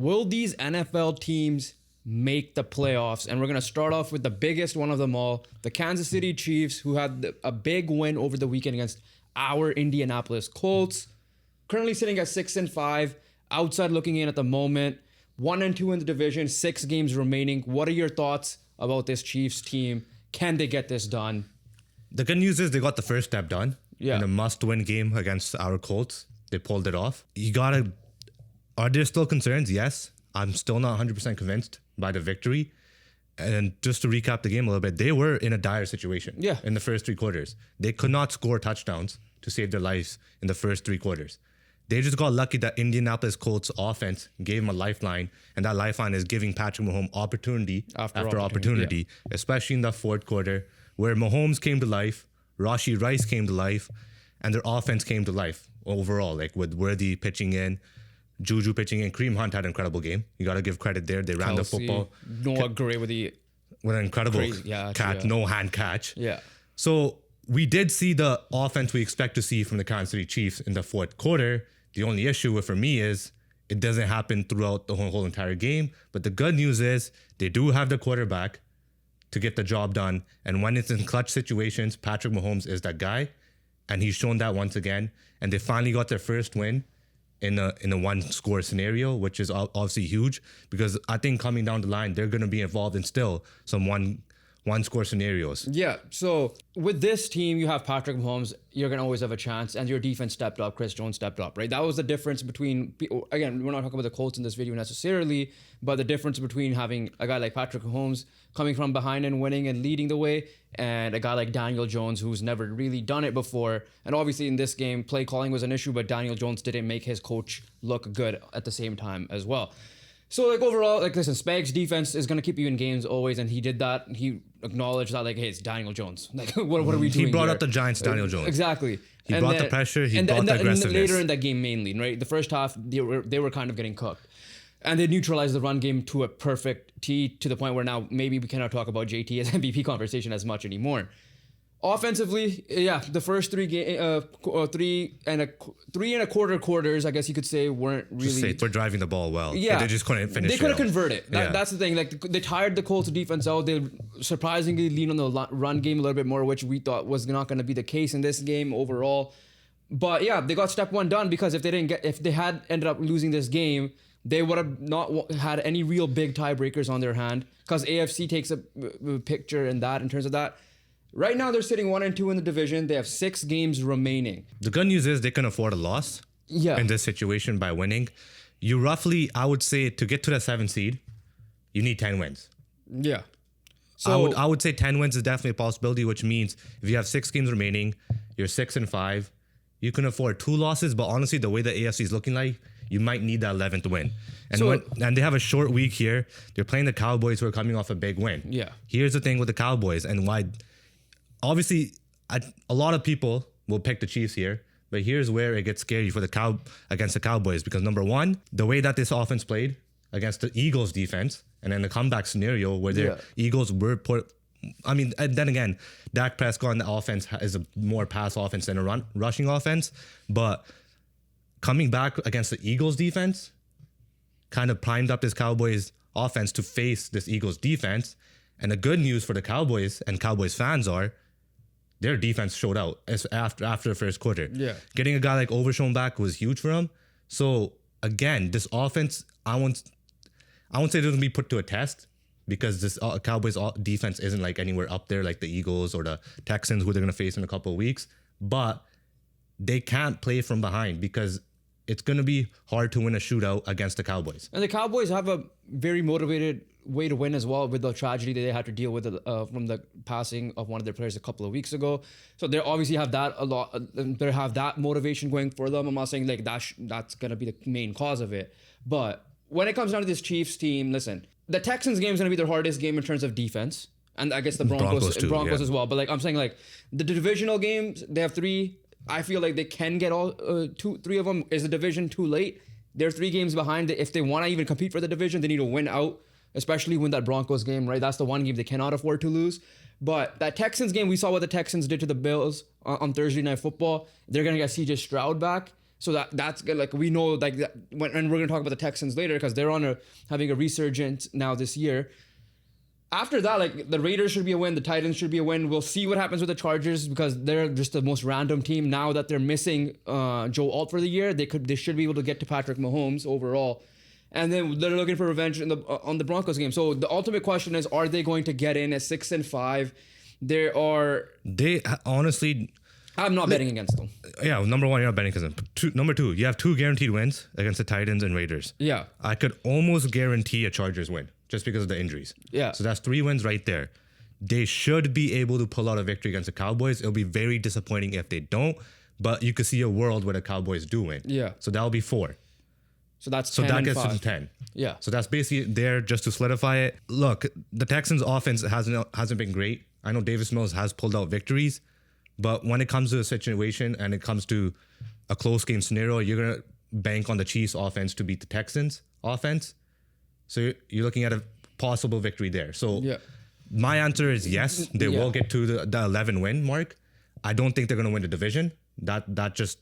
Will these NFL teams make the playoffs? And we're going to start off with the biggest one of them all, the Kansas City Chiefs, who had a big win over the weekend against our Indianapolis Colts. Currently sitting at 6-5, outside looking in at the moment. 1-2 in the division, 6 games remaining. What are your thoughts about this Chiefs team? Can they get this done? The good news is they got the first step done Yeah. in a must-win game against our Colts. They pulled it off. Are there still concerns? Yes. I'm still not 100% convinced by the victory. And just to recap the game a little bit, they were in a dire situation in the first 3 quarters. They could not score touchdowns to save their lives in the first 3 quarters. They just got lucky that Indianapolis Colts offense gave them a lifeline, and that lifeline is giving Patrick Mahomes opportunity after opportunity, especially in the fourth quarter, where Mahomes came to life, Rashee Rice came to life, and their offense came to life overall, like with Worthy pitching in, Juju pitching in. Kareem Hunt had an incredible game. You got to give credit there. They ran the football. Noah Gray with an incredible no-hand catch. Yeah. So we did see the offense we expect to see from the Kansas City Chiefs in the fourth quarter. The only issue for me is it doesn't happen throughout the whole entire game. But the good news is they do have the quarterback to get the job done. And when it's in clutch situations, Patrick Mahomes is that guy. And he's shown that once again. And they finally got their first win in a one-score scenario, which is obviously huge, because I think coming down the line, they're going to be involved in still some one-score scenarios. Yeah, so with this team, you have Patrick Mahomes, you're going to always have a chance, and your defense stepped up, Chris Jones stepped up, right? That was the difference between, again, we're not talking about the Colts in this video necessarily, but the difference between having a guy like Patrick Mahomes coming from behind and winning and leading the way, and a guy like Daniel Jones, who's never really done it before. And obviously in this game, play calling was an issue, but Daniel Jones didn't make his coach look good at the same time as well. So, like, overall, like, listen, Spag's defense is going to keep you in games always, and he did that. He acknowledged that, like, hey, it's Daniel Jones. Like, what are we doing He brought here? up the Giants' Daniel Jones. Exactly. He brought the pressure, he brought the aggressiveness. And later in that game mainly, right? The first half, they were kind of getting cooked. And they neutralized the run game to a perfect T, to the point where now maybe we cannot talk about JT as MVP conversation as much anymore. Offensively, yeah, the first 3 and a quarter quarters, I guess you could say, weren't really. We're driving the ball well. Yeah, they just couldn't finish. They couldn't convert it. That's the thing. Like, they tired the Colts defense out. They surprisingly leaned on the run game a little bit more, which we thought was not going to be the case in this game overall. But yeah, they got step 1 done, because if they had ended up losing this game, they would have not had any real big tiebreakers on their hand, because AFC takes a picture in terms of that. Right now, they're sitting 1-2 in the division. They have 6 games remaining. The good news is they can afford a loss in this situation by winning. You roughly, I would say, to get to the 7th seed, you need 10 wins. Yeah. So I would say 10 wins is definitely a possibility, which means if you have 6 games remaining, you're 6-5. You can afford 2 losses, but honestly, the way the AFC is looking like, you might need that 11th win. And they have a short week here. They're playing the Cowboys, who are coming off a big win. Yeah. Here's the thing with the Cowboys and why. Obviously, a lot of people will pick the Chiefs here, but here's where it gets scary for against the Cowboys, because number one, the way that this offense played against the Eagles defense, and then the comeback scenario where the Eagles were put. I mean, and then again, Dak Prescott on the offense is a more pass offense than a rushing offense, but coming back against the Eagles defense kind of primed up this Cowboys offense to face this Eagles defense. And the good news for the Cowboys and Cowboys fans are, their defense showed out after the first quarter. Yeah. Getting a guy like Overshown back was huge for them. So again, this offense, I won't say they're going to be put to a test, because this Cowboys defense isn't like anywhere up there like the Eagles or the Texans, who they're going to face in a couple of weeks. But they can't play from behind, because it's going to be hard to win a shootout against the Cowboys. And the Cowboys have a very motivated way to win as well, with the tragedy that they had to deal with from the passing of one of their players a couple of weeks ago. So they obviously have that a lot. They have that motivation going for them. I'm not saying like that's going to be the main cause of it. But when it comes down to this Chiefs team, listen, the Texans game is going to be their hardest game in terms of defense. And I guess the Broncos as well. But like I'm saying, like the divisional games, they have 3. I feel like they can get all 3 of them. Is the division too late? They're 3 games behind. If they want to even compete for the division, they need to win out, especially win that Broncos game, right? That's the one game they cannot afford to lose. But that Texans game, we saw what the Texans did to the Bills on Thursday Night Football. They're going to get CJ Stroud back. So that's good. Like we know, like that when, and we're gonna talk about the Texans later because they're having a resurgence now this year. After that, like the Raiders should be a win, the Titans should be a win. We'll see what happens with the Chargers because they're just the most random team now that they're missing Joe Alt for the year. They should be able to get to Patrick Mahomes overall, and then they're looking for revenge on the Broncos game. So the ultimate question is, are they going to get in at 6-5? They honestly. I'm not betting against them. Yeah, number one, you're not betting against them. Number two, you have 2 guaranteed wins against the Titans and Raiders. Yeah. I could almost guarantee a Chargers win just because of the injuries. Yeah. So that's 3 wins right there. They should be able to pull out a victory against the Cowboys. It'll be very disappointing if they don't, but you could see a world where the Cowboys do win. Yeah. So that'll be 4. So that's so 10 that and gets 5. to 10. Yeah. So that's basically there just to solidify it. Look, the Texans' offense hasn't been great. I know Davis Mills has pulled out victories, but when it comes to a situation and it comes to a close game scenario, you're gonna bank on the Chiefs' offense to beat the Texans' offense. So you're looking at a possible victory there. So yeah. My answer is yes, they will get to the 11 win mark. I don't think they're gonna win the division. That just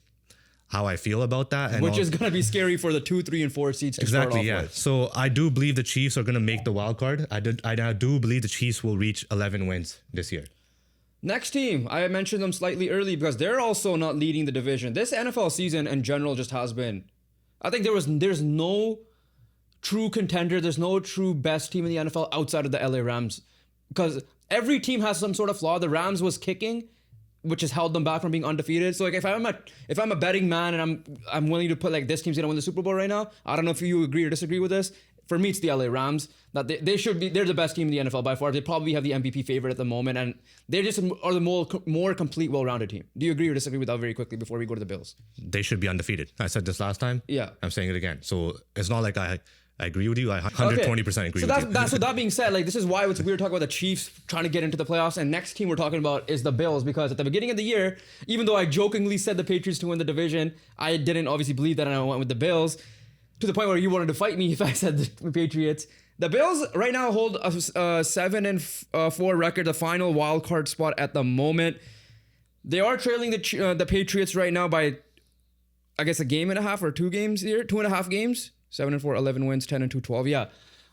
how I feel about that. And which is going to be scary for the 2, 3, and 4 seeds to start off with. So I do believe the Chiefs are going to make the wild card. I do believe the Chiefs will reach 11 wins this year. Next team, I mentioned them slightly early because they're also not leading the division. This NFL season in general just has been. I think there's no true contender. There's no true best team in the NFL outside of the LA Rams because every team has some sort of flaw. The Rams was kicking, which has held them back from being undefeated. So like if I'm a betting man and I'm willing to put like this team's gonna win the Super Bowl right now, I don't know if you agree or disagree with this. For me, it's the LA Rams. That they're the best team in the NFL by far. They probably have the MVP favorite at the moment, and they just are the more complete, well-rounded team. Do you agree or disagree with that very quickly before we go to the Bills? They should be undefeated. I said this last time. Yeah. I'm saying it again. So it's not like I agree with you. I 120% agree with you. So that being said, like this is why it's weird talking about the Chiefs trying to get into the playoffs, and next team we're talking about is the Bills because at the beginning of the year, even though I jokingly said the Patriots to win the division, I didn't obviously believe that, and I went with the Bills to the point where you wanted to fight me if I said the Patriots. The Bills right now hold a 7-4 record, the final wild card spot at the moment. They are trailing the Patriots right now by, I guess, a game and a half or 2 games here, 2.5 games. 7-4, 11 wins, 10-2, 12. Yeah.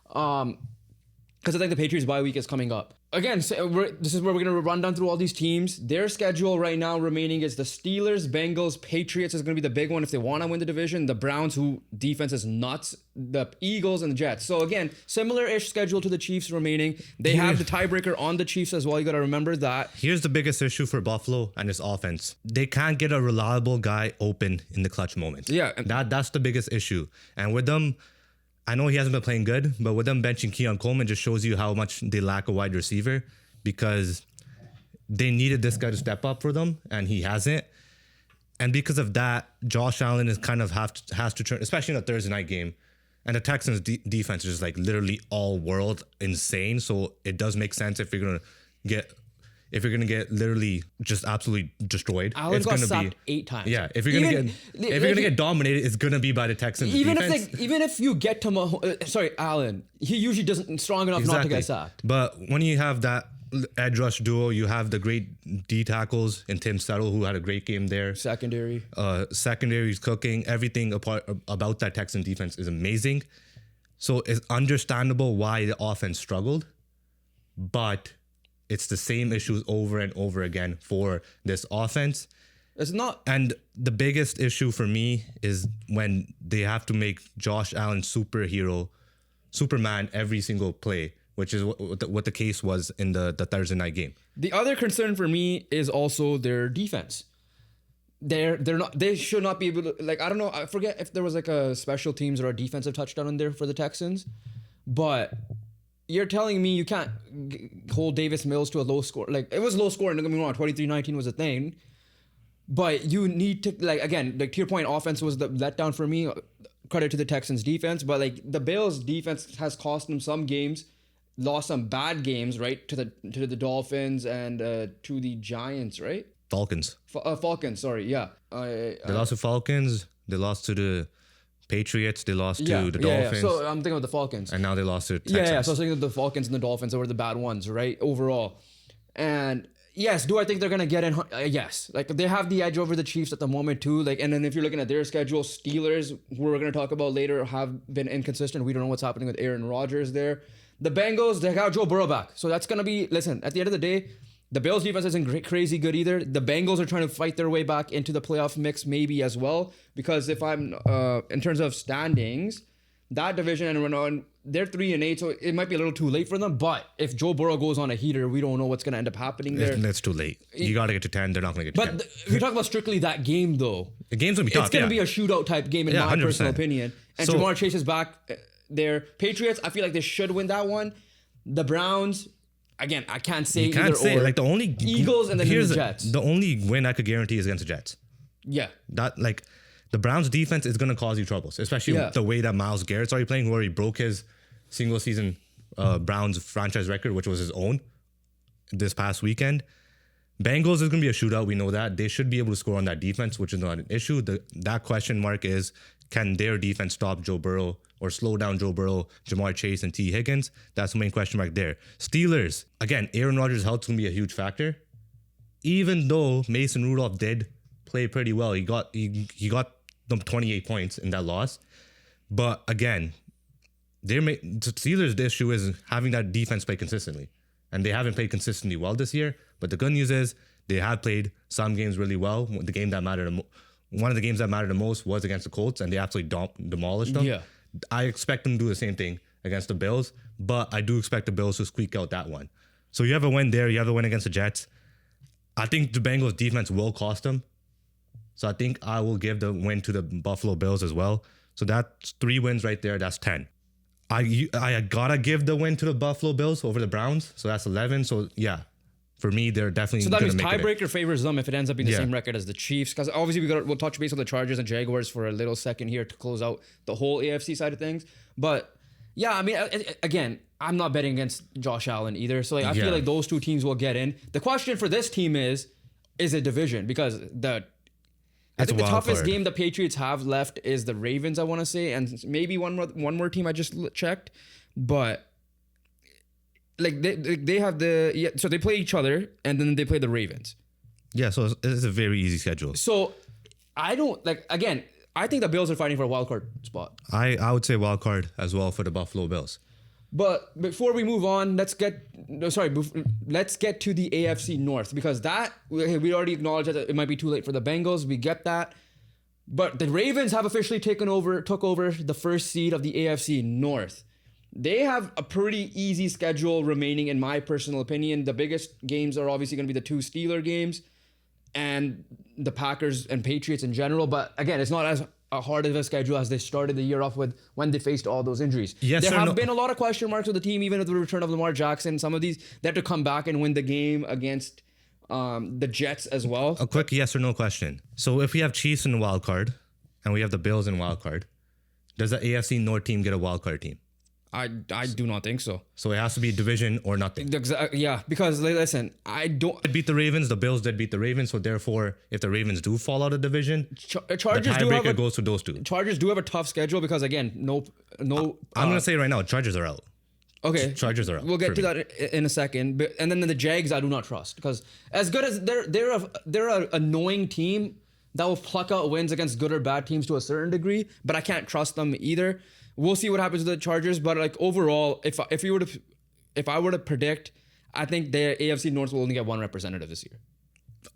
Because I think the Patriots bye week is coming up. Again, this is where we're going to run down through all these teams. Their schedule right now remaining is the Steelers, Bengals, Patriots is going to be the big one if they want to win the division. The Browns, who defense is nuts. The Eagles and the Jets. So again, similar-ish schedule to the Chiefs remaining. They have the tiebreaker on the Chiefs as well. You got to remember that. Here's the biggest issue for Buffalo and its offense. They can't get a reliable guy open in the clutch moments. Yeah. That's the biggest issue. And with them, I know he hasn't been playing good, but with them benching Keon Coleman just shows you how much they lack a wide receiver because they needed this guy to step up for them, and he hasn't. And because of that, Josh Allen is kind of has to turn, especially in a Thursday night game. And the Texans' defense is just like literally all world insane. So it does make sense if you're gonna get literally just absolutely destroyed. Allen got sacked 8 times. Yeah, if you're gonna get dominated, it's gonna be by the Texans defense. Even if you get to Allen, he usually doesn't strong enough not to get sacked. But when you have that edge rush duo, you have the great D tackles in Tim Settle, who had a great game there. Secondary's cooking. Everything about that Texan defense is amazing. So it's understandable why the offense struggled, but it's the same issues over and over again for this offense. It's not. And the biggest issue for me is when they have to make Josh Allen Superman every single play, which is what the case was in the Thursday night game. The other concern for me is also their defense. They should not be able to, like, I don't know, I forget if there was like a special teams or a defensive touchdown in there for the Texans, but you're telling me you can't hold Davis Mills to a low score. Like, it was low score, and don't get me wrong, 23-19 was a thing. But you need to, like, again, like to your point, offense was the letdown for me. Credit to the Texans defense. But like the Bills defense has cost them some games, lost some bad games, right? To the Dolphins and to the Giants, right? Falcons. Falcons, sorry, yeah. They lost to Falcons. They lost to the Patriots. They lost to the Dolphins. Yeah. So I'm thinking of the Falcons. And now they lost to Texans. Yeah. So I was thinking of the Falcons and the Dolphins. They were the bad ones, right? Overall. And Yes. Do I think they're gonna get in? Yes. Like they have the edge over the Chiefs at the moment too. Like, and then if you're looking at their schedule, Steelers, who we're gonna talk about later, have been inconsistent. We don't know what's happening with Aaron Rodgers there. The Bengals, they got Joe Burrow back, so that's gonna be. Listen, at the end of the day, the Bills defense isn't crazy good either. The Bengals are trying to fight their way back into the playoff mix maybe as well, because if I'm in terms of standings, that division and on they're 3-8, so it might be a little too late for them. But if Joe Burrow goes on a heater, we don't know what's going to end up happening there. That's too late. You got to get to 10. They're not going to get to 10. But if you talk about strictly that game, though, The game's going to be tough. it's going to be a shootout type game in my 100%. personal opinion. And So- Jamar Chase is back there. Patriots, I feel like they should win that one. The Browns, again, I can't say You can't either say or. like the only Eagles and then here's the Jets. The only win I could guarantee is against the Jets. Yeah. That like the Browns defense is going to cause you troubles, especially Yeah. the way that Myles Garrett's already playing, where he broke his single season Browns franchise record, which was his own this past weekend. Bengals is going to be a shootout. We know that. They should be able to score on that defense, which is not an issue. That question mark is, can their defense stop Joe Burrow or slow down Joe Burrow, Jamar Chase, and T. Higgins? That's the main question mark there. Steelers, again, Aaron Rodgers' health is going to be a huge factor. Even though Mason Rudolph did play pretty well, he got them 28 points in that loss. But again, the Steelers' issue is having that defense play consistently. And they haven't played consistently well this year. But the good news is they have played some games really well. The game that mattered, one of the games that mattered the most was against the Colts, and they absolutely demolished them. Yeah. I expect them to do the same thing against the Bills, but I do expect the Bills to squeak out that one. So you have a win there. You have a win against the Jets. I think the Bengals defense will cost them. So I think I will give the win to the Buffalo Bills as well. So that's 3 wins right there. That's 10. I gotta give the win to the Buffalo Bills over the Browns. So that's 11. So yeah, for me, they're definitely So that gonna means make it. tiebreaker favors them if it ends up being the Yeah. same record as the Chiefs. Because obviously we'll touch base on the Chargers and Jaguars for a little second here to close out the whole AFC side of things. But yeah, I mean, again, I'm not betting against Josh Allen either. So like, I Yeah. feel like those two teams will get in. The question for this team is it division? Because I It's think a the wild toughest card. game the Patriots have left is the Ravens, I want to say, and maybe one more team I just checked, but like they have so they play each other and then they play the Ravens. Yeah, so it's a very easy schedule. So I don't again. I think the Bills are fighting for a wild card spot. I would say wild card as well for the Buffalo Bills. But before we move on, let's get to the AFC North, because we already acknowledged that it might be too late for the Bengals. We get that. But the Ravens have officially took over the first seed of the AFC North. They have a pretty easy schedule remaining, in my personal opinion. The biggest games are obviously going to be the 2 Steeler games and the Packers and Patriots in general. But again, it's not as hard of a schedule as they started the year off with when they faced all those injuries. Yes there or have no? been a lot of question marks with the team, even with the return of Lamar Jackson. Some of these, they have to come back and win the game against the Jets as well. A quick yes or no question. So if we have Chiefs in the wild card and we have the Bills in wild card, does the AFC North team get a wild card team? I do not think so. So it has to be division or nothing. Yeah, because listen, I don't. Did beat the Ravens. The Bills did beat the Ravens. So therefore, if the Ravens do fall out of division, the Chargers do have tiebreaker goes to those 2. Chargers do have a tough schedule because again, no. I'm gonna say right now, Chargers are out. Okay, Chargers are out. We'll get for to me. that in a second. But and then the Jags, I do not trust, because as good as they're an annoying team that will pluck out wins against good or bad teams to a certain degree, but I can't trust them either. We'll see what happens with the Chargers, but like overall, if I were to predict, I think the AFC North will only get 1 representative this year.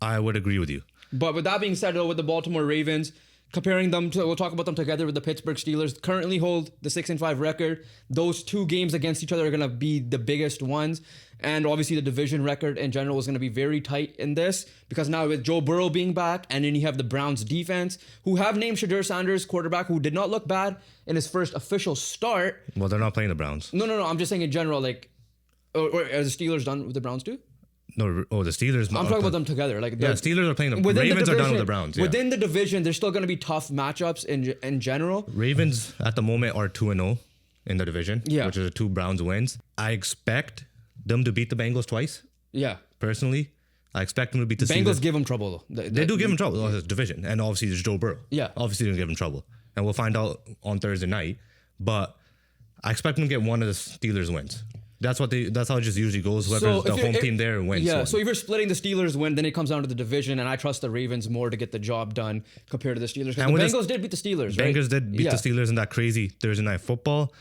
I would agree with you. But with that being said, though, with the Baltimore Ravens, comparing them to, we'll talk about them together with the Pittsburgh Steelers, currently hold the 6-5 record. Those 2 games against each other are going to be the biggest ones. And obviously the division record in general is going to be very tight in this, because now with Joe Burrow being back, and then you have the Browns defense, who have named Shadur Sanders quarterback, who did not look bad in his first official start. Well, they're not playing the Browns. No. I'm just saying in general, like, or are the Steelers done with the Browns too? No, the Steelers. I'm talking about them together. Like, Yeah, Steelers are playing the Ravens are done with the Browns. Yeah. Within the division, there's still going to be tough matchups in general. Ravens at the moment are 2-0 in the division, Yeah. which is the 2 Browns wins. I expect them to beat the Bengals twice. Yeah. Personally, I expect them to beat the Bengals Steelers. give them trouble, though. They do give him trouble. It's division, and obviously there's Joe Burrow. Yeah. Obviously they're gonna give him trouble, and we'll find out on Thursday night. But I expect them to get one of the Steelers wins. That's how it just usually goes. So Whoever's the if you're- home team there wins. Yeah, one. so if you're splitting the Steelers win, then it comes down to the division, and I trust the Ravens more to get the job done compared to the Steelers. 'Cause And the when Bengals did beat the Steelers, right? Bengals did beat Yeah. the Steelers in that crazy Thursday night football.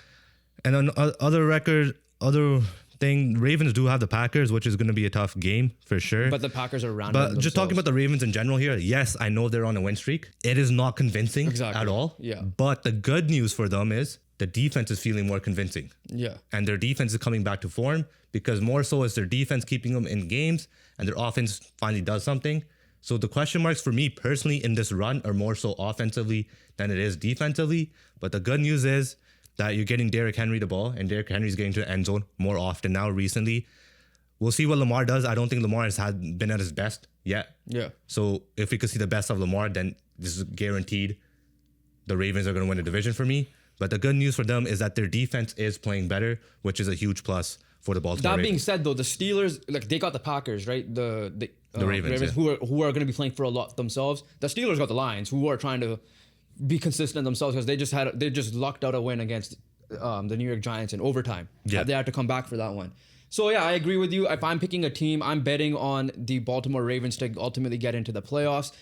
And on other thing, Ravens do have the Packers, which is going to be a tough game for sure. But the Packers are rounded. But just talking about the Ravens in general here, yes, I know they're on a win streak. It is not convincing Exactly. at all. Yeah. But the good news for them is the defense is feeling more convincing. Yeah. And their defense is coming back to form because more so is their defense keeping them in games and their offense finally does something. So the question marks for me personally in this run are more so offensively than it is defensively. But the good news is that you're getting Derrick Henry the ball, and Derrick Henry's getting to the end zone more often now recently. We'll see what Lamar does. I don't think Lamar has been at his best yet. Yeah. So if we could see the best of Lamar, then this is guaranteed the Ravens are going to win the division for me. But the good news for them is that their defense is playing better, which is a huge plus for the Baltimore That Ravens. being said, though, the Steelers, like, they got the Packers, right? The Ravens, yeah. who are going to be playing for a lot themselves. The Steelers got the Lions, who are trying to be consistent themselves because they just lucked out a win against the New York Giants in overtime. Yeah. They had to come back for that one. So yeah, I agree with you. If I'm picking a team, I'm betting on the Baltimore Ravens to ultimately get into the playoffs.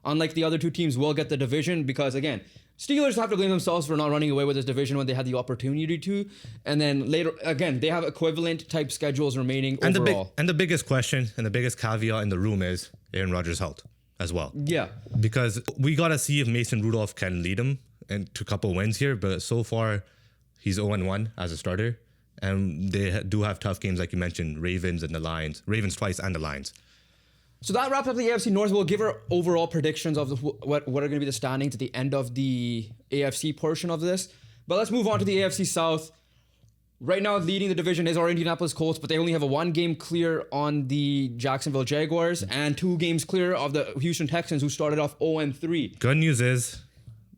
Unlike the other two teams, will get the division because, again, Steelers have to blame themselves for not running away with this division when they had the opportunity to. And then later, again, they have equivalent type schedules remaining overall. And the biggest question and the biggest caveat in the room is Aaron Rodgers' health as well. Yeah. Because we got to see if Mason Rudolph can lead them to a couple wins here. But so far, he's 0-1 as a starter. And they do have tough games, like you mentioned, Ravens and the Lions. Ravens twice and the Lions. So that wraps up the AFC North. We'll give our overall predictions of what are going to be the standings at the end of the AFC portion of this. But let's move on to the AFC South. Right now, leading the division is our Indianapolis Colts, but they only have a 1 game clear on the Jacksonville Jaguars and 2 games clear of the Houston Texans, who started off 0-3. Good news is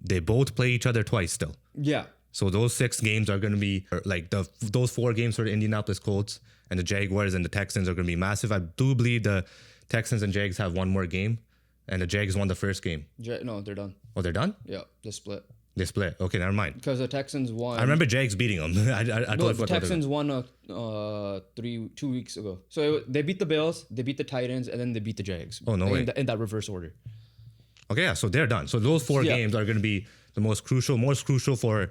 they both play each other twice still. Yeah. So those 6 games are going to be like those 4 games for the Indianapolis Colts and the Jaguars and the Texans are going to be massive. I do believe the Texans and Jags have 1 more game, and the Jags won the first game. No, they're done. Oh, they're done? Yeah, they split. They split. Okay, never mind. Because the Texans won. I remember Jags beating them. I No, totally the forgot. Texans won 2 weeks ago. So they beat the Bills, they beat the Titans, and then they beat the Jags. Oh, no way. In that reverse order. Okay, yeah, so they're done. So those 4 Yeah. games are going to be the most crucial for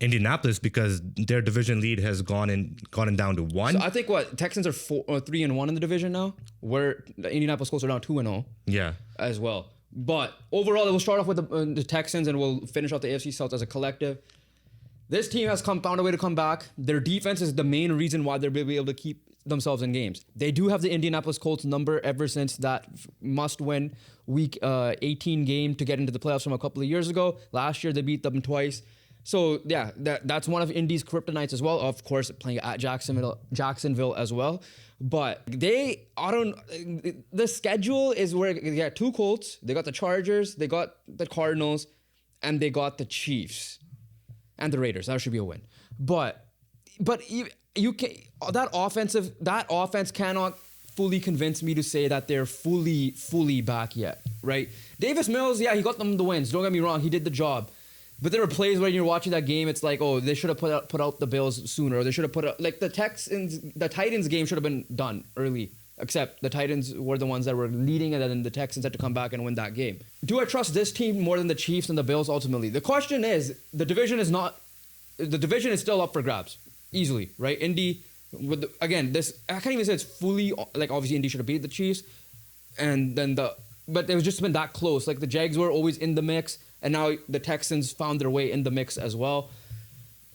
Indianapolis because their division lead has gone down to 1. So I think Texans are 3-1 in the division now, where the Indianapolis Colts are now 2-0 Yeah. as well. But overall, we'll start off with the Texans and we'll finish off the AFC South as a collective. This team has found a way to come back. Their defense is the main reason why they're able to keep themselves in games. They do have the Indianapolis Colts number ever since that must-win Week 18 game to get into the playoffs from a couple of years ago. Last year, they beat them twice. So yeah, that's one of Indy's kryptonites as well. Of course, playing at Jacksonville as well. But the schedule is where they got 2 Colts, they got the Chargers, they got the Cardinals, and they got the Chiefs and the Raiders. That should be a win. But you can that offense cannot fully convince me to say that they're fully back yet, right? Davis Mills, yeah, he got them the wins. Don't get me wrong, he did the job. But there were plays where you're watching that game, it's like, oh, they should have put out the Bills sooner. Or they should have put out, like the Titans game should have been done early. Except the Titans were the ones that were leading, and then the Texans had to come back and win that game. Do I trust this team more than the Chiefs and the Bills ultimately? The question is, the division is still up for grabs, easily, right? Indy, I can't even say it's fully, like obviously Indy should have beat the Chiefs, but it was just been that close. Like the Jags were always in the mix, and now the Texans found their way in the mix as well.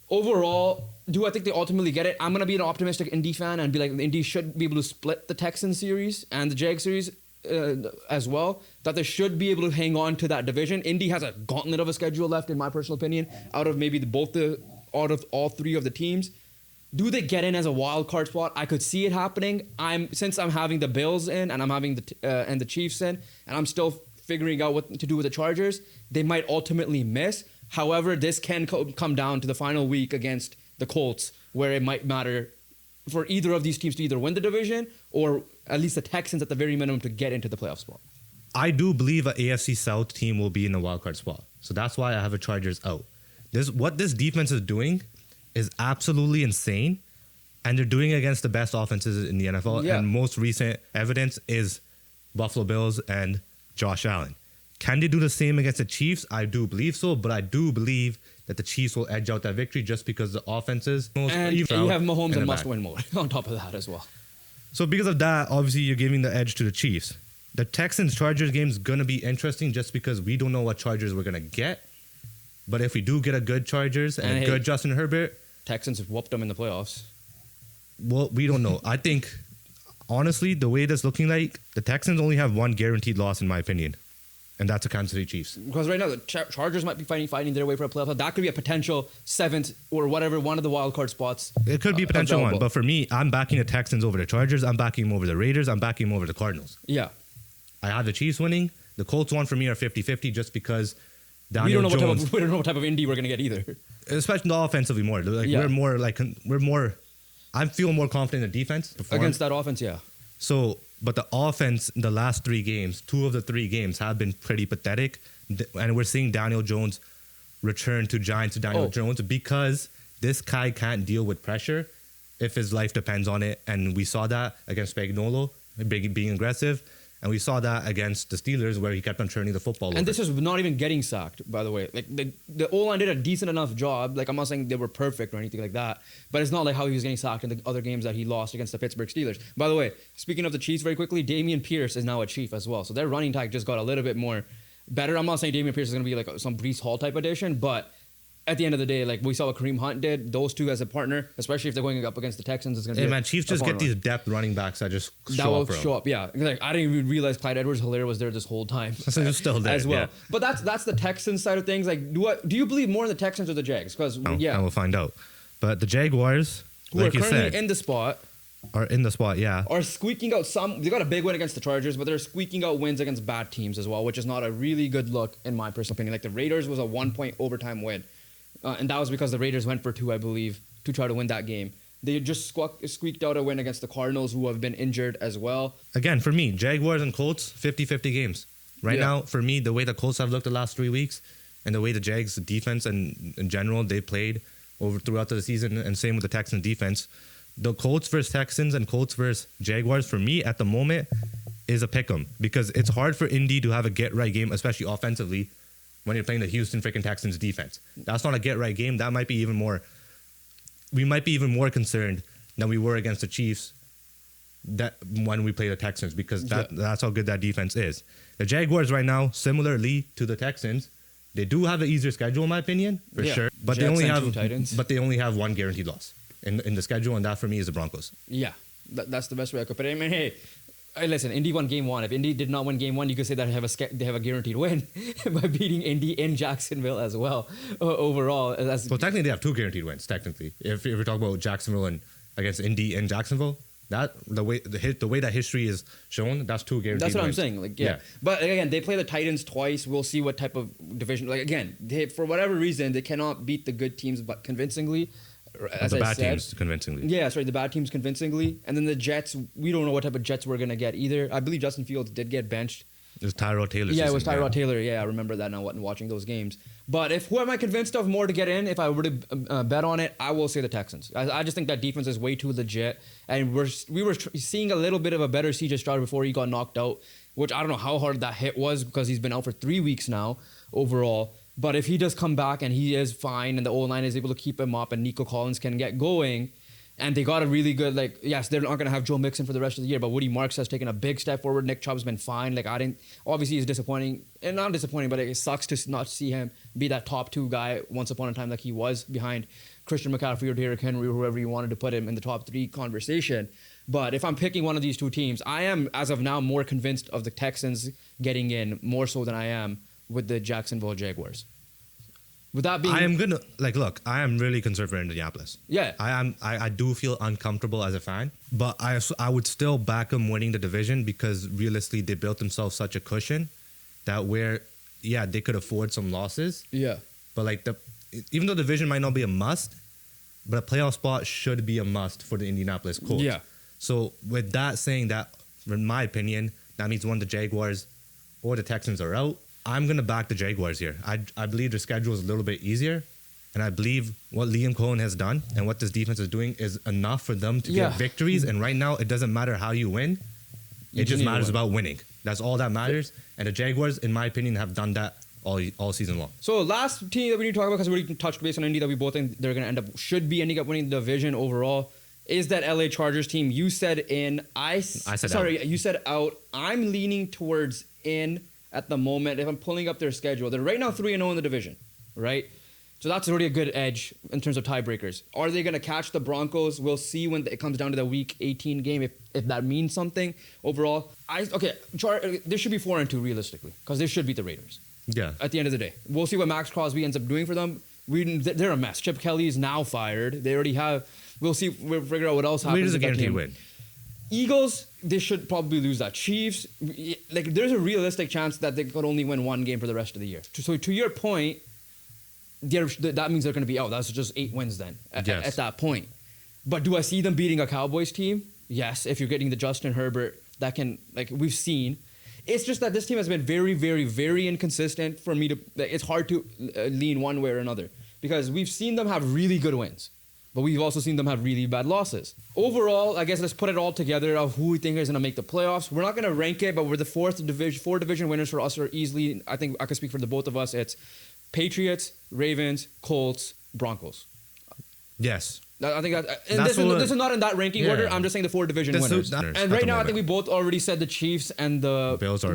Overall, do I think they ultimately get it? I'm going to be an optimistic Indy fan and be like, Indy should be able to split the Texans series and the Jag series as well. That they should be able to hang on to that division. Indy has a gauntlet of a schedule left, in my personal opinion, out of maybe out of all 3 of the teams. Do they get in as a wild card spot? I could see it happening. Since I'm having the Bills in and I'm having the Chiefs in, and I'm still figuring out what to do with the Chargers, they might ultimately miss. However, this can come down to the final week against the Colts, where it might matter for either of these teams to either win the division or at least the Texans at the very minimum to get into the playoff spot. I do believe an AFC South team will be in the wildcard spot. So that's why I have a Chargers out. What this defense is doing is absolutely insane. And they're doing it against the best offenses in the NFL. Yeah. And most recent evidence is Buffalo Bills and Josh Allen. Can they do the same against the Chiefs? I do believe so, but I do believe that the Chiefs will edge out that victory just because the offenses. And you have Mahomes and must-win mode on top of that as well. So because of that, obviously you're giving the edge to the Chiefs. The Texans-Chargers game is going to be interesting just because we don't know what Chargers we're going to get. But if we do get a good Chargers and a good Justin Herbert. Texans have whooped them in the playoffs. Well, we don't know. I think, honestly, the way that's looking like, the Texans only have one guaranteed loss, in my opinion. And that's the Kansas City Chiefs. Because right now, the Chargers might be fighting their way for a playoff. That could be a potential 7th or whatever, one of the wild card spots. It could be a potential available. one. But for me, I'm backing the Texans over the Chargers. I'm backing them over the Raiders. I'm backing them over the Cardinals. Yeah. I have the Chiefs winning. The Colts one for me are 50-50 just because We Daniel don't know Jones. we don't know what type of indie we're going to get either. Especially offensively more. Like Yeah. we're more. I feel more confident in the defense. Against that offense, yeah. So, but the offense in the last 3 games, 2 of the 3 games have been pretty pathetic. And we're seeing Daniel Jones return to Giants to Daniel Jones because this guy can't deal with pressure if his life depends on it. And we saw that against Spagnuolo, being aggressive. And we saw that against the Steelers where he kept on turning the football over. And this is not even getting sacked, by the way. Like the O-line did a decent enough job. Like I'm not saying they were perfect or anything like that, but it's not like how he was getting sacked in the other games that he lost against the Pittsburgh Steelers. By the way, speaking of the Chiefs very quickly, Dameon Pierce is now a Chief as well. So their running tag just got a little bit more better. I'm not saying Dameon Pierce is going to be like some Breece Hall type addition, but at the end of the day, like we saw what Kareem Hunt did, those two as a partner, especially if they're going up against the Texans, it's going to be Chiefs just get these depth running backs that just show up for them. Yeah. Like I didn't even realize Clyde Edwards-Helaire was there this whole time. So he's still there as well. yeah. But that's the Texans side of things. Like, do you believe more in the Texans or the Jags? Because And we'll find out. But the Jaguars, who like are you currently said, in the spot, are in the spot. Yeah, are squeaking out some. They got a big win against the Chargers, but they're squeaking out wins against bad teams as well, which is not a really good look in my personal opinion. Like the Raiders was a 1-point overtime win. And that was because the Raiders went for 2, I believe, to try to win that game. They just squeaked out a win against the Cardinals, who have been injured as well. Again, for me, Jaguars and Colts, 50-50 games. Right now, for me, the way the Colts have looked the last 3 weeks and the way the Jags defense and in general, they played throughout the season, and same with the Texans defense, the Colts versus Texans and Colts versus Jaguars, for me, at the moment, is a pick'em. Because it's hard for Indy to have a get-right game, especially offensively, when you're playing the Houston freaking Texans defense. That's not a get-right game. That might be even more... We might be even more concerned than we were against the Chiefs when we play the Texans, because that's how good that defense is. The Jaguars right now, similarly to the Texans, they do have an easier schedule, in my opinion, for sure. But they only have one guaranteed loss in the schedule, and that for me is the Broncos. Yeah, that's the best way I could put it. I mean, hey, listen, Indy won game 1. If Indy did not win game 1, you could say that they have a guaranteed win by beating Indy in Jacksonville as well. Overall, well, technically they have 2 guaranteed wins. Technically, if we're talking about Jacksonville and against Indy in Jacksonville, that the way that history is shown, that's 2 guaranteed. That's what wins. I'm saying. Like, yeah. But again, they play the Titans twice. We'll see what type of division. Like again, for whatever reason, they cannot beat the good teams, but convincingly. The bad teams convincingly. Yeah, sorry, the bad teams convincingly. And then the Jets, we don't know what type of Jets we're going to get either. I believe Justin Fields did get benched. It was Tyrod Taylor. Yeah, it was Tyrod Taylor. Yeah, I remember that now watching those games. But who am I convinced of more to get in? If I were to bet on it, I will say the Texans. I just think that defense is way too legit. And we were seeing a little bit of a better CJ Stroud before he got knocked out, which I don't know how hard that hit was because he's been out for 3 weeks now overall. But if he does come back and he is fine and the O-line is able to keep him up and Nico Collins can get going, and they got a really good, like, yes, they're not going to have Joe Mixon for the rest of the year, but Woody Marks has taken a big step forward. Nick Chubb's been fine. Like, obviously he's disappointing, and not disappointing, but it sucks to not see him be that top 2 guy once upon a time like he was behind Christian McCaffrey or Derrick Henry or whoever you wanted to put him in the top 3 conversation. But if I'm picking one of these 2 teams, I am, as of now, more convinced of the Texans getting in more so than I am with the Jacksonville Jaguars. With that being, I am gonna look. I am really concerned for Indianapolis. Yeah, I do feel uncomfortable as a fan, but I would still back them winning the division because realistically they built themselves such a cushion that they could afford some losses. Yeah, but even though the division might not be a must, but a playoff spot should be a must for the Indianapolis Colts. Yeah. So with that saying that, in my opinion, that means one of the Jaguars or the Texans are out. I'm going to back the Jaguars here. I believe their schedule is a little bit easier. And I believe what Liam Cohen has done and what this defense is doing is enough for them to get victories. And right now, it doesn't matter how you win. It just matters about winning. That's all that matters. And the Jaguars, in my opinion, have done that all season long. So last team that we need to talk about, because we already touched base on Indy, that we both think they're going to should be ending up winning the division overall, is that LA Chargers team. You said in. I said sorry, out. You said out. I'm leaning towards in at the moment. If I'm pulling up their schedule, they're right now 3-0 in the division, right? So that's already a good edge in terms of tiebreakers. Are they going to catch the Broncos? We'll see when it comes down to the Week 18 game if that means something overall. This should be 4-2 realistically because they should beat the Raiders. Yeah. At the end of the day, we'll see what Max Crosby ends up doing for them. They're a mess. Chip Kelly is now fired. They already have. We'll see. We'll figure out what else happens. Raiders a guaranteed win. Eagles, they should probably lose that. Chiefs, there's a realistic chance that they could only win one game for the rest of the year. So to your point, that means they're going to be out. That's just 8 wins then at that point. But do I see them beating a Cowboys team? Yes. If you're getting the Justin Herbert, that can, we've seen. It's just that this team has been very, very, very inconsistent for me to. It's hard to lean one way or another because we've seen them have really good wins, but we've also seen them have really bad losses. Overall, I guess let's put it all together of who we think is going to make the playoffs. We're not going to rank it, but we're the four division winners for us are easily. I think I can speak for the both of us. It's Patriots, Ravens, Colts, Broncos. Yes. I think this is not in that ranking order. I'm just saying the 4 division winners. And right now, I think we both already said the Chiefs and the Bills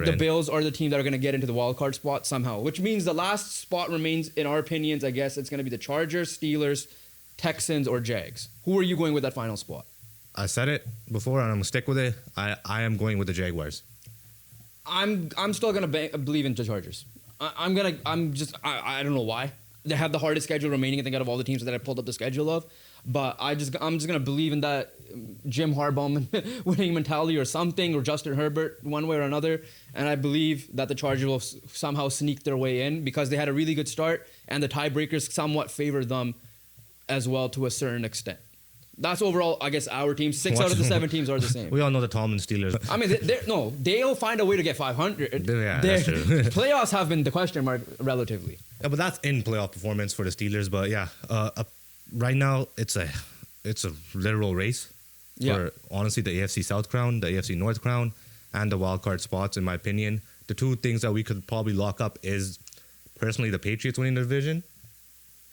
are the team that are going to get into the wild card spot somehow, which means the last spot remains, in our opinions, I guess it's going to be the Chargers, Steelers, Texans, or Jags. Who are you going with that final spot? I said it before, and I'm going to stick with it. I am going with the Jaguars. I'm still going to believe in the Chargers. I don't know why. They have the hardest schedule remaining, I think, out of all the teams that I pulled up the schedule of. But I'm just gonna believe in that Jim Harbaugh winning mentality or something, or Justin Herbert one way or another. And I believe that the Chargers will somehow sneak their way in because they had a really good start, and the tiebreakers somewhat favor them as well to a certain extent. That's overall, I guess, our team. 6 out of the 7 teams are the same. We all know the Tallman Steelers. I mean, they'll find a way to get 500. Yeah, that's true. Playoffs have been the question mark relatively. Yeah, but that's in playoff performance for the Steelers. But yeah, right now it's a literal race for honestly the AFC South crown, the AFC North crown, and the wild card spots. In my opinion, the 2 things that we could probably lock up is personally the Patriots winning the division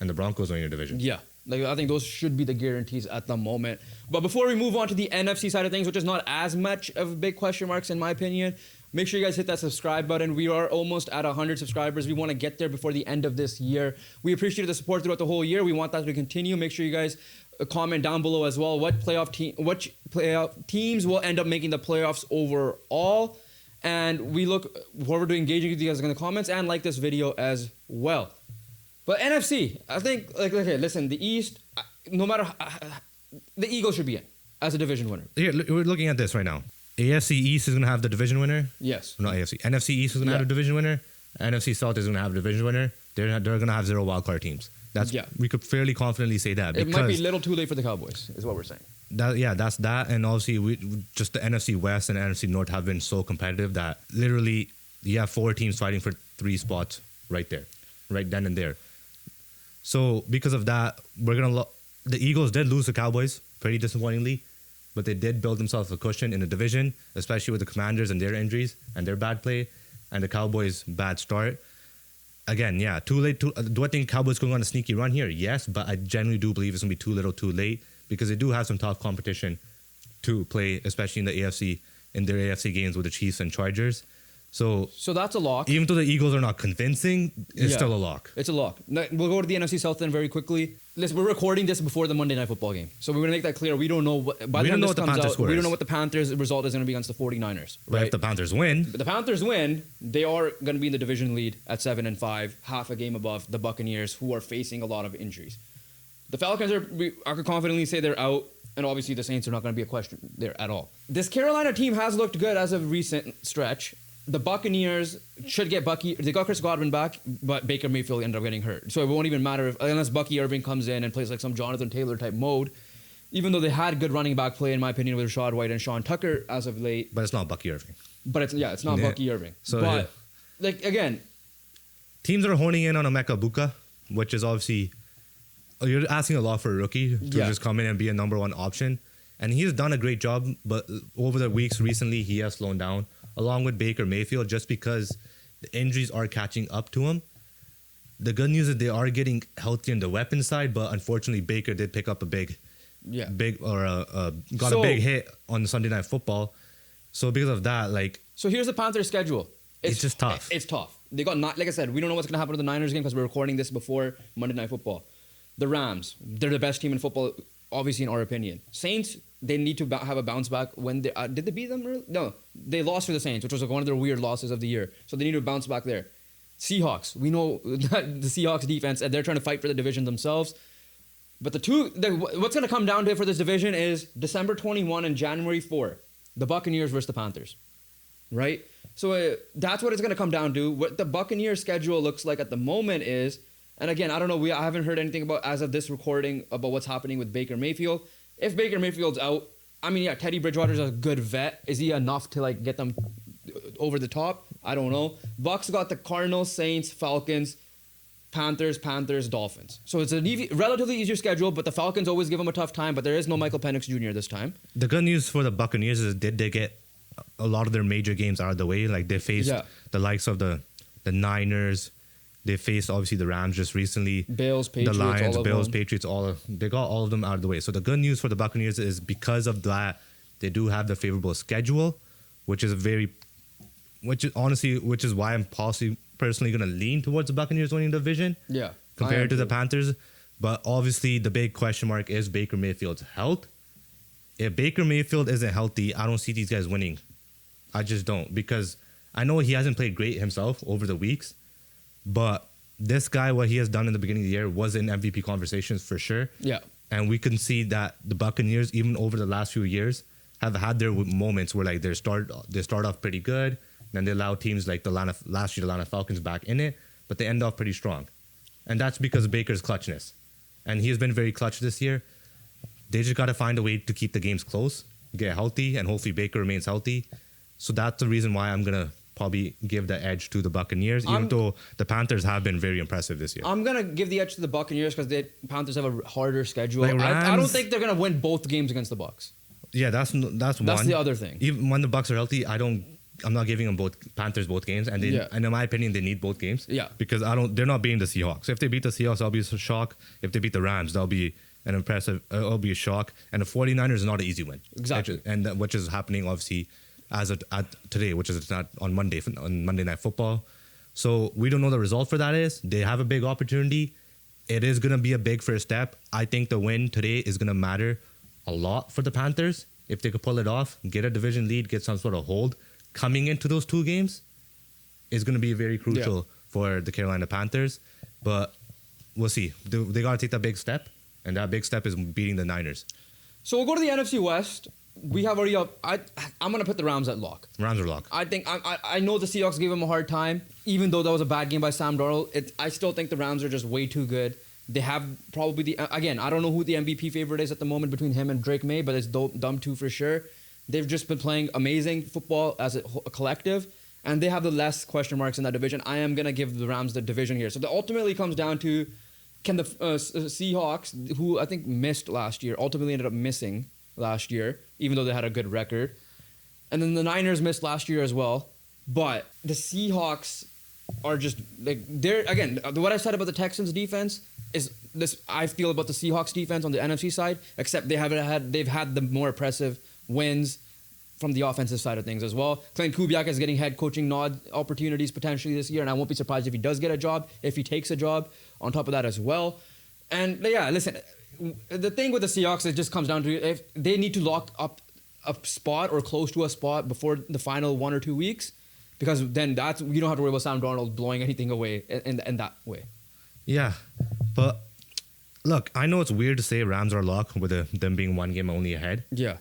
and the Broncos winning the division. Yeah. I think those should be the guarantees at the moment. But before we move on to the NFC side of things, which is not as much of big question marks in my opinion, make sure you guys hit that subscribe button. We are almost at 100 subscribers. We want to get there before the end of this year. We appreciate the support throughout the whole year. We want that to continue. Make sure you guys comment down below as well what playoff teams will end up making the playoffs overall. And we look forward to engaging with you guys in the comments and like this video as well. But NFC, I think, okay, listen, the East, no matter, the Eagles should be in as a division winner. Here, we're looking at this right now. AFC East is going to have the division winner. Yes. Not AFC. NFC East is going to have a division winner. NFC South is going to have a division winner. They're going to have 0 wildcard teams. We could fairly confidently say that. It might be a little too late for the Cowboys, is what we're saying. That's that. And obviously, just the NFC West and NFC North have been so competitive that literally you have 4 teams fighting for 3 spots right there, right then and there. So because of that, the Eagles did lose the Cowboys pretty disappointingly, but they did build themselves a cushion in the division, especially with the Commanders and their injuries and their bad play, and the Cowboys' bad start. Again, too late. Do I think Cowboys going on a sneaky run here? Yes, but I genuinely do believe it's going to be too little, too late because they do have some tough competition to play, especially in the AFC, in their AFC games with the Chiefs and Chargers. So that's a lock. Even though the Eagles are not convincing, it's still a lock. It's a lock. We'll go to the NFC South then very quickly. Listen, we're recording this before the Monday Night Football game. So we're going to make that clear. We don't know what the Panthers score. We don't know what the Panthers result is going to be against the 49ers. Right? But if the Panthers win. They are going to be in the division lead at 7-5, half a game above the Buccaneers, who are facing a lot of injuries. The Falcons I could confidently say they're out. And obviously the Saints are not going to be a question there at all. This Carolina team has looked good as of recent stretch. The Buccaneers should get they got Chris Godwin back, but Baker Mayfield ended up getting hurt. So it won't even matter unless Bucky Irving comes in and plays like some Jonathan Taylor type mode. Even though they had good running back play, in my opinion, with Rashad White and Sean Tucker as of late. But it's not Bucky Irving. But it's not Bucky Irving. So again, teams are honing in on Emeka Buka, which is obviously you're asking a lot for a rookie to just come in and be a number one option. And he's done a great job, but over the weeks recently, he has slowed down, along with Baker Mayfield, just because the injuries are catching up to him. The good news is they are getting healthy on the weapon side, but unfortunately, Baker did pick up a big hit on Sunday Night Football. So because of that, So here's the Panthers' schedule. It's just tough. It's tough. They got like I said, we don't know what's gonna happen to the Niners game because we're recording this before Monday Night Football. The Rams, they're the best team in football, obviously in our opinion. Saints, they need to have a bounce back when they did they beat them? No, they lost to the Saints, which was one of their weird losses of the year. So they need to bounce back there. Seahawks, we know that the Seahawks defense, and they're trying to fight for the division themselves. But what's going to come down to for this division is December 21 and January 4, the Buccaneers versus the Panthers, right? So that's what it's going to come down to. What the Buccaneers schedule looks like at the moment is, and again, I don't know, I haven't heard anything about, as of this recording, about what's happening with Baker Mayfield. If Baker Mayfield's out, I mean, yeah, Teddy Bridgewater's a good vet. Is he enough to get them over the top? I don't know. Bucs got the Cardinals, Saints, Falcons, Panthers, Dolphins. So it's a relatively easier schedule, but the Falcons always give them a tough time, but there is no Michael Penix Jr. this time. The good news for the Buccaneers is did they get a lot of their major games out of the way? Like they faced the likes of the Niners. They faced obviously the Rams just recently. Bills, Patriots, the Lions, all of Bills, them. Patriots, they got all of them out of the way. So the good news for the Buccaneers is because of that, they do have the favorable schedule, which is why I'm personally going to lean towards the Buccaneers winning the division. Yeah. Compared to the Panthers. But obviously the big question mark is Baker Mayfield's health. If Baker Mayfield isn't healthy, I don't see these guys winning. I just don't, because I know he hasn't played great himself over the weeks, but this guy, what he has done in the beginning of the year was in MVP conversations for sure. Yeah. And we can see that the Buccaneers, even over the last few years, have had their moments where they start off pretty good, then they allow teams like last year the Atlanta Falcons back in it, but they end off pretty strong. And that's because of Baker's clutchness. And he has been very clutch this year. They just got to find a way to keep the games close, get healthy, and hopefully Baker remains healthy. So that's the reason why I'm going to probably give the edge to the Buccaneers, even though the Panthers have been very impressive this year. I'm going to give the edge to the Buccaneers because the Panthers have a harder schedule. Like I don't think they're going to win both games against the Bucs. Yeah, that's one. That's the other thing. Even when the Bucs are healthy, I'm not giving them Panthers both games, and and in my opinion, they need both games. Yeah, because they're not beating the Seahawks. If they beat the Seahawks, that'll be a shock. If they beat the Rams, that'll be an impressive. It'll be a shock. And the 49ers is not an easy win. Exactly, which is happening obviously as at today, which is not on Monday Night Football. So we don't know the result for that is. They have a big opportunity. It is gonna be a big first step. I think the win today is gonna matter a lot for the Panthers. If they could pull it off, get a division lead, get some sort of hold coming into those two games, is going to be very crucial for the Carolina Panthers. But we'll see. They got to take that big step, and that big step is beating the Niners. So we'll go to the NFC West. We have already up. I'm going to put the Rams at lock. Rams are lock. I think I know the Seahawks gave him a hard time, even though that was a bad game by Sam Darnold. I still think the Rams are just way too good. They have probably again, I don't know who the MVP favorite is at the moment between him and Drake May, but it's them two for sure. They've just been playing amazing football as a collective, and they have the less question marks in that division. I am going to give the Rams the division here. So that ultimately comes down to, can the Seahawks, who I think missed last year, ultimately ended up missing last year, even though they had a good record. And then the Niners missed last year as well. But the Seahawks are just, again, what I said about the Texans defense is this I feel about the Seahawks defense on the NFC side, except they've had the more impressive wins from the offensive side of things as well. Clint Kubiak is getting head coaching nod opportunities potentially this year, and I won't be surprised if he does get a job, if he takes a job on top of that as well. And yeah, listen, the thing with the Seahawks, it just comes down to if they need to lock up a spot or close to a spot before the final 1 or 2 weeks, because then you don't have to worry about Sam Darnold blowing anything away in that way. Yeah, but look, I know it's weird to say Rams are lock with them being one game only ahead. Yeah.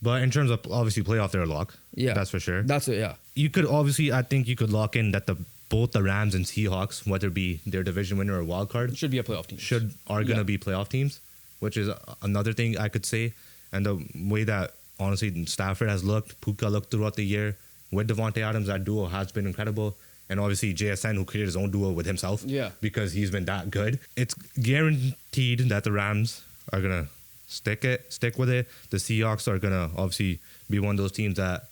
But in terms of obviously playoff, they're a lock. Yeah. That's for sure. That's it, yeah. You could obviously, I think you could lock in that both the Rams and Seahawks, whether it be their division winner or wild card, should be a playoff team. Are going to be playoff teams, which is another thing I could say. And the way that, honestly, Stafford has looked, Puka looked throughout the year, with Devontae Adams, that duo has been incredible. and obviously JSN, who created his own duo with himself. Yeah. Because he's been that good. It's guaranteed that the Rams are gonna stick with it. The Seahawks are gonna obviously be one of those teams that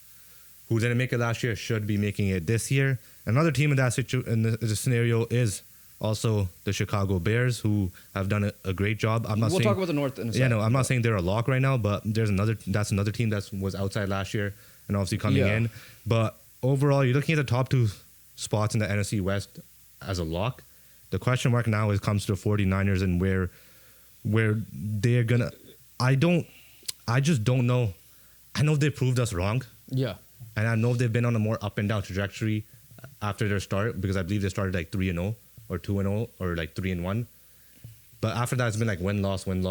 who didn't make it last year should be making it this year. Another team in that in the scenario is also the Chicago Bears, who have done a great job. We'll talk about the North in a second. Yeah, no, I'm not saying they're a lock right now, but that's another team that was outside last year and obviously coming in. But overall, you're looking at the top two spots in the NFC West as a lock. The question mark now comes to the 49ers and where they're gonna. I just don't know. I know they proved us wrong. Yeah. And I know they've been on a more up and down trajectory after their start, because I believe they started like 3-0 or 2-0 or like 3-1. But after that, it's been like win-loss for them.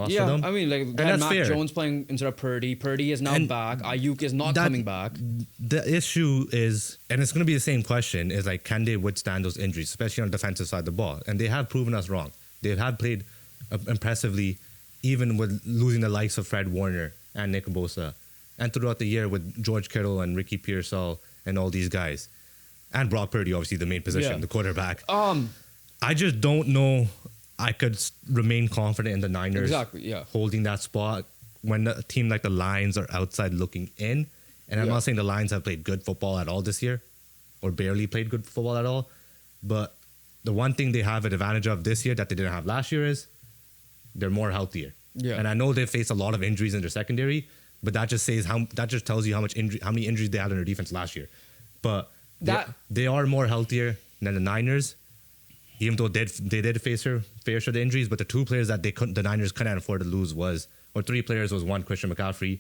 Yeah, I mean, like, they had that's Mac fair. Jones playing instead of Purdy. Purdy is now back. Ayuk is not coming back. The issue is, and it's going to be the same question, is like, can they withstand those injuries, especially on the defensive side of the ball? And they have proven us wrong. They have played impressively, even with losing the likes of Fred Warner and Nick Bosa, and throughout the year with George Kittle and Ricky Pearsall and all these guys. And Brock Purdy, obviously the main position, the quarterback. I just don't know I could remain confident in the Niners holding that spot when a team like the Lions are outside looking in. And I'm not saying the Lions have played good football at all this year or barely played good football at all. But the one thing they have an advantage of this year that they didn't have last year is they're more healthier. Yeah. And I know they faced a lot of injuries in their secondary, but that just tells you how many injuries they had in their defense last year. But they are more healthier than the Niners, even though they did face their fair share of injuries. But the two players that the Niners couldn't afford to lose or three players was one, Christian McCaffrey,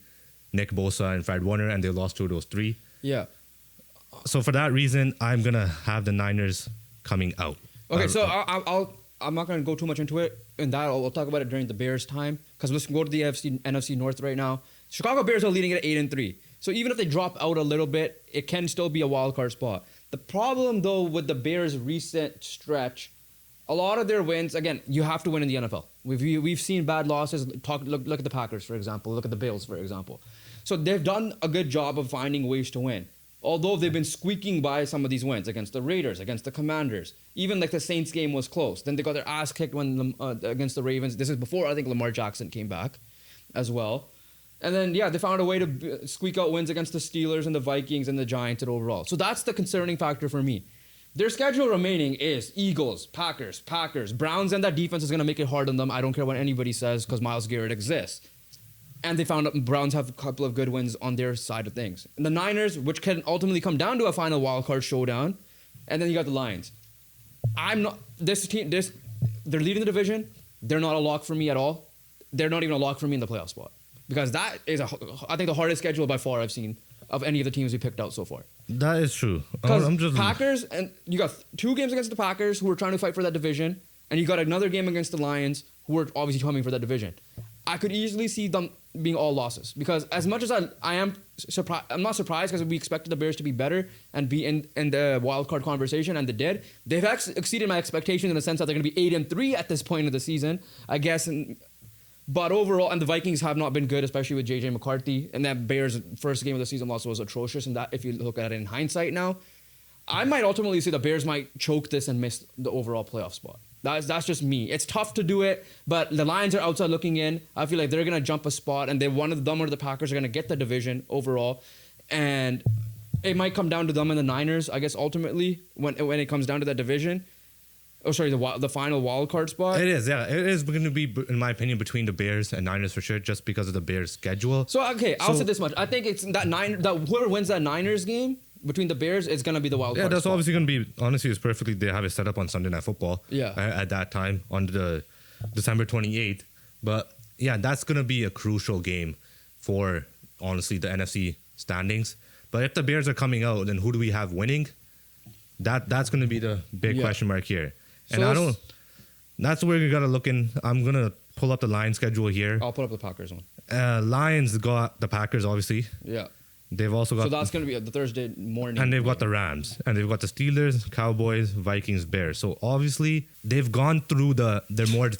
Nick Bosa, and Fred Warner, and they lost two of those three. Yeah. So for that reason, I'm gonna have the Niners coming out. Okay, so I'm not gonna go too much into it. And that we'll talk about it during the Bears time, because let's go to the NFC North right now. Chicago Bears are leading at 8-3. So even if they drop out a little bit, it can still be a wild card spot. The problem, though, with the Bears' recent stretch, a lot of their wins, again, you have to win in the NFL. We've seen bad losses. Look at the Packers, for example. Look at the Bills, for example. So they've done a good job of finding ways to win. Although they've been squeaking by some of these wins against the Raiders, against the Commanders. Even like the Saints game was close. Then they got their ass kicked against the Ravens. This is before, I think, Lamar Jackson came back as well. And then, they found a way to squeak out wins against the Steelers and the Vikings and the Giants and overall. So that's the concerning factor for me. Their schedule remaining is Eagles, Packers, Browns, and that defense is going to make it hard on them. I don't care what anybody says, because Myles Garrett exists. And they found out Browns have a couple of good wins on their side of things. And the Niners, which can ultimately come down to a final wildcard showdown. And then you got the Lions. They're leading the division. They're not a lock for me at all. They're not even a lock for me in the playoff spot. Because that is, I think, the hardest schedule by far I've seen of any of the teams we picked out so far. That is true. Because Packers, and you got 2 games against the Packers, who are trying to fight for that division, and you got another game against the Lions, who are obviously coming for that division. I could easily see them being all losses, because as much as I am surprised, I'm not surprised, because we expected the Bears to be better and be in the wild card conversation, and they did. They've exceeded my expectations in the sense that they're going to be 8-3 at this point of the season, I guess. But overall, and the Vikings have not been good, especially with J.J. McCarthy. And that Bears' first game of the season loss was atrocious. And that, if you look at it in hindsight now, I might ultimately say the Bears might choke this and miss the overall playoff spot. That's just me. It's tough to do it, but the Lions are outside looking in. I feel like they're going to jump a spot, and one of them or the Packers are going to get the division overall. And it might come down to them and the Niners, I guess, ultimately, when it comes down to that division. Oh, sorry, the final wild card spot? It is, yeah. It is going to be, in my opinion, between the Bears and Niners for sure, just because of the Bears' schedule. So, okay, I'll say this much. I think it's whoever wins that Niners game between the Bears is going to be the wild card that's spot. Obviously going to be, honestly, it's perfectly, they have it set up on Sunday Night Football at that time on the December 28th. But, yeah, that's going to be a crucial game for, honestly, the NFC standings. But if the Bears are coming out, then who do we have winning? That's going to be the big question mark here. And that's where you got to look in. I'm going to pull up the Lions schedule here. I'll pull up the Packers one. Lions got the Packers, obviously. Yeah. They've also got... So that's going to be the Thursday morning. And they've got the Rams. And they've got the Steelers, Cowboys, Vikings, Bears. So obviously, they've gone through their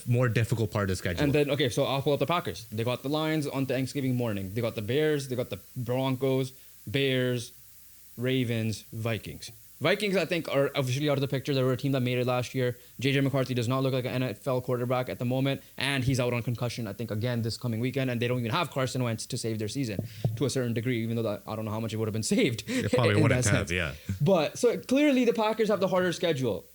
more difficult part of the schedule. And then, okay, so I'll pull up the Packers. They got the Lions on Thanksgiving morning. They got the Bears. They got the Broncos, Bears, Ravens, Vikings. Vikings, I think, are officially out of the picture. They were a team that made it last year. JJ McCarthy does not look like an NFL quarterback at the moment, and he's out on concussion, I think, again this coming weekend, and they don't even have Carson Wentz to save their season to a certain degrry, even though I don't know how much it would have been saved. It probably wouldn't have, yeah. But, so clearly the Packers have the harder schedule.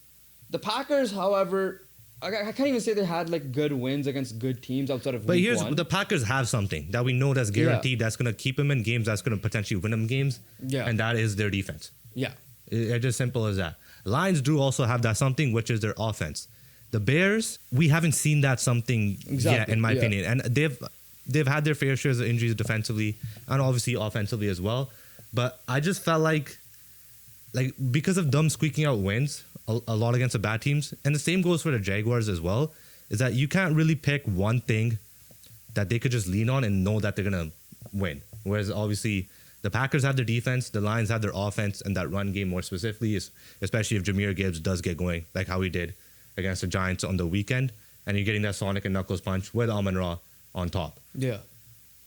The Packers, however, I can't even say they had like good wins against good teams outside of week one. The Packers have something that we know that's guaranteed, that's going to keep them in games, that's going to potentially win them games, and that is their defense. Yeah. It's as simple as that. Lions do also have that something, which is their offense. The Bears, we haven't seen that something yet, in my opinion. And they've had their fair shares of injuries defensively and obviously offensively as well. But I just felt like because of them squeaking out wins a lot against the bad teams, and the same goes for the Jaguars as well, is that you can't really pick one thing that they could just lean on and know that they're going to win. Whereas obviously the Packers have their defense, the Lions have their offense, and that run game more specifically, especially if Jahmyr Gibbs does get going, like how he did against the Giants on the weekend, and you're getting that Sonic and Knuckles punch with Amon-Ra on top. Yeah.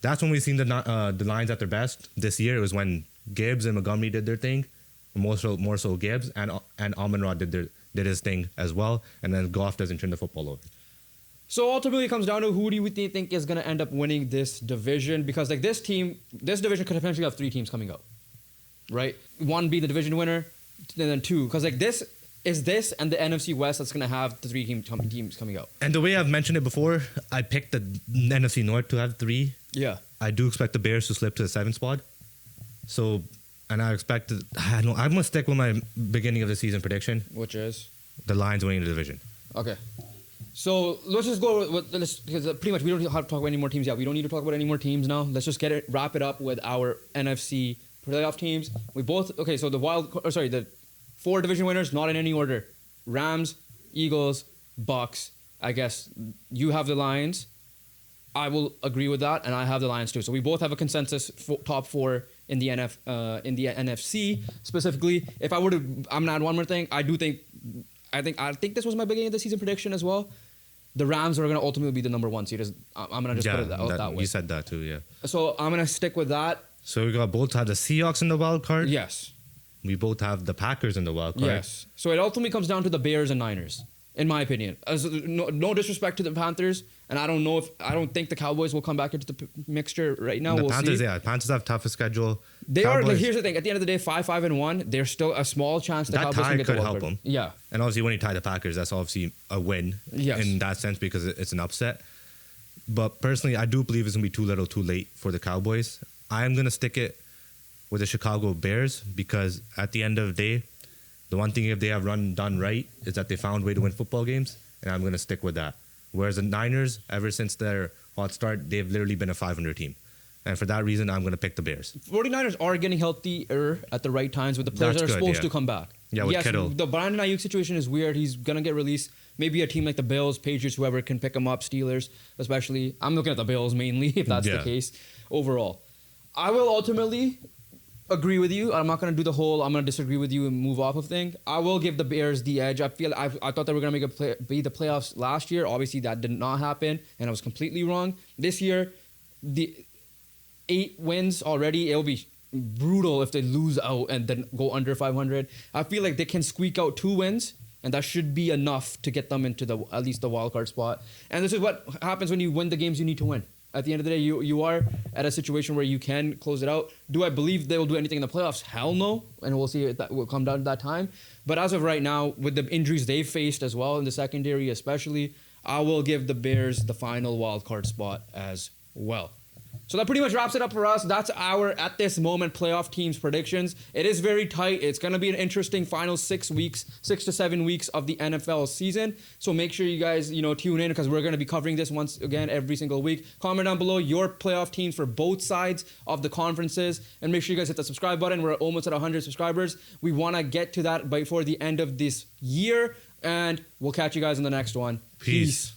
That's when we've seen the Lions at their best this year. It was when Gibbs and Montgomery did their thing, more so Gibbs, and Amon-Ra did his thing as well, and then Goff doesn't turn the football over. So ultimately, it comes down to who do you think is going to end up winning this division? Because like this division could potentially have 3 teams coming out, right? One being the division winner, and then 2, because like this and the NFC West that's going to have the 3 teams coming out. And the way I've mentioned it before, I picked the NFC North to have 3. Yeah. I do expect the Bears to slip to the 7th spot. So, and I expect I'm going to stick with my beginning of the season prediction, which is the Lions winning the division. Okay. So let's just go with because pretty much we don't have to talk about any more teams yet. We don't need to talk about any more teams now. Let's just wrap it up with our NFC playoff teams. So the 4 division winners, not in any order: Rams, Eagles, Bucks. I guess you have the Lions. I will agree with that, and I have the Lions too. So we both have a consensus top 4 in the NFC specifically. If I were to, I'm gonna add one more thing. I think this was my beginning of the season prediction as well. The Rams are going to ultimately be the number 1 seed. I'm going to just put it that way. You said that too, yeah. So I'm going to stick with that. So we both have the Seahawks in the wild card. Yes. We both have the Packers in the wild card. Yes. So it ultimately comes down to the Bears and Niners, in my opinion. No disrespect to the Panthers, and I don't think the Cowboys will come back into the mixture right now. We'll see. Panthers have toughest schedule. They Cowboys, are. Like, here's the thing: at the end of the day, 5-5-1. There's still a small chance the Cowboys can get the wild card. That tie could help them. Yeah. And obviously, when you tie the Packers, that's obviously a win in that sense because it's an upset. But personally, I do believe it's gonna be too little, too late for the Cowboys. I'm gonna stick it with the Chicago Bears because at the end of the day, the one thing if they have done right is that they found a way to win football games, and I'm gonna stick with that. Whereas the Niners, ever since their hot start, they've literally been a 500 team. And for that reason, I'm going to pick the Bears. 49ers are getting healthier at the right times with the players that are supposed to come back. Yeah, with Kittle. The Brandon Ayuk situation is weird. He's going to get released. Maybe a team like the Bills, Patriots, whoever can pick him up, Steelers especially. I'm looking at the Bills mainly, if that's the case overall. I will ultimately agree with you. I'm not going to do the whole I'm going to disagree with you and move off of thing. I will give the Bears the edge. I thought they were going to be the playoffs last year. Obviously, that did not happen, and I was completely wrong. This year, the 8 wins already. It'll be brutal if they lose out and then go under 500. I feel like they can squeak out 2 wins, and that should be enough to get them into at least the wild card spot. And this is what happens when you win the games you need to win. At the end of the day, you are at a situation where you can close it out. Do I believe they will do anything in the playoffs? Hell no. And we'll see if that will come down to that time. But as of right now, with the injuries they've faced as well in the secondary especially, I will give the Bears the final wild card spot as well. So that pretty much wraps it up for us. That's our, at this moment, playoff teams predictions. It is very tight. It's going to be an interesting final 6 to 7 weeks of the NFL season. So make sure you guys, tune in because we're going to be covering this once again every single week. Comment down below your playoff teams for both sides of the conferences. And make sure you guys hit the subscribe button. We're almost at 100 subscribers. We want to get to that before the end of this year. And we'll catch you guys in the next one. Peace.